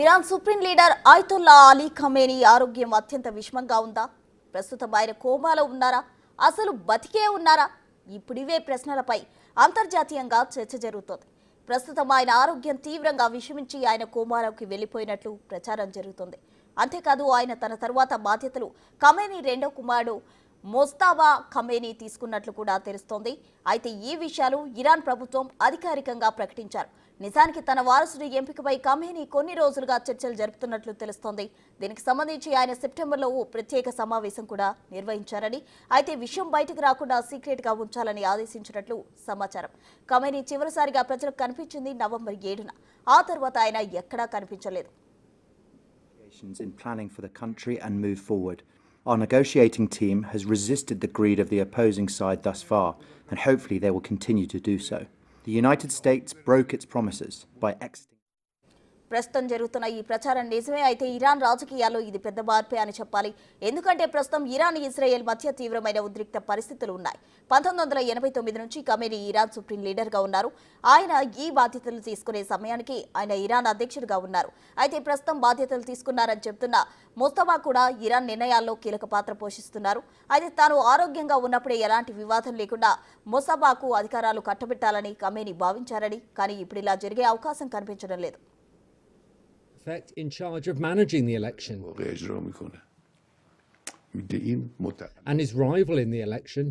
Iran supreme leader ఆయతుల్లా Ali Khamenei ఆరోగ్యం అత్యంత విషమంగా ఉందా? ప్రస్తుతం ఆయన కోమాలో ఉన్నారా? అసలు బతికే ఉన్నారా? ఇప్పుడివే ప్రశ్నలపై అంతర్జాతీయంగా చర్చ జరుగుతోంది. ప్రస్తుతం ఆయన ఆరోగ్యం తీవ్రంగా విషమించి ఆయన కోమాలోకి వెళ్లిపోయినట్లు ప్రచారం జరుగుతోంది. అంతేకాదు ఆయన తన తరువాత బాధ్యతలు ఖమేనీ రెండో కుమారుడు మోస్తాబా ఖమేనీ తీసుకున్నట్లు కూడా తెలుస్తోంది. అయితే ఈ విషయాలు ఇరాన్ ప్రభుత్వం అధికారికంగా ప్రకటించారు. నిజానికి తన వారసుడి ఎంపికపై ఖమేనీ కొన్ని రోజులుగా చర్చలు జరుపుతున్నట్లు తెలుస్తోంది. దీనికి సంబంధించి ఆయన సెప్టెంబర్లో ఓ ప్రత్యేక సమావేశం కూడా నిర్వహించారని, అయితే విషయం బయటకు రాకుండా సీక్రెట్ గా ఉంచాలని ఆదేశించినట్లు సమాచారం. ఖమేనీ చివరిసారిగా ప్రజలకు కనిపించింది నవంబర్ 7న. ఆ తర్వాత ఆయన ఎక్కడా కనిపించలేదు. In planning for the country and move forward. Our negotiating team has resisted the greed of the opposing side thus far, and hopefully they will continue to do so. The United States broke its promises by exiting. ప్రస్తుతం జరుగుతున్న ఈ ప్రచారం నిజమే అయితే Iran రాజకీయాల్లో ఇది పెద్ద మార్పే అని చెప్పాలి. ఎందుకంటే ప్రస్తుతం ఇరాన్ ఇజ్రాయెల్ మధ్య తీవ్రమైన ఉద్రిక్త పరిస్థితులు ఉన్నాయి. 1989 నుంచి ఖమేనీ ఇరాన్ సుప్రీం లీడర్గా ఉన్నారు. ఆయన ఈ బాధ్యతలు తీసుకునే సమయానికి ఆయన ఇరాన్ అధ్యక్షుడిగా ఉన్నారు. అయితే ప్రస్తుతం బాధ్యతలు తీసుకున్నారని చెబుతున్న మోస్తఫా కూడా ఇరాన్ నిర్ణయాల్లో కీలక పాత్ర పోషిస్తున్నారు. అయితే తాను ఆరోగ్యంగా ఉన్నప్పుడే ఎలాంటి వివాదం లేకుండా మోస్తఫాకు అధికారాలు కట్టబెట్టాలని ఖమేనీ భావించారని, కానీ ఇప్పుడు ఇలా జరిగే అవకాశం కనిపించడం లేదు. In charge of managing the election and his rival in the election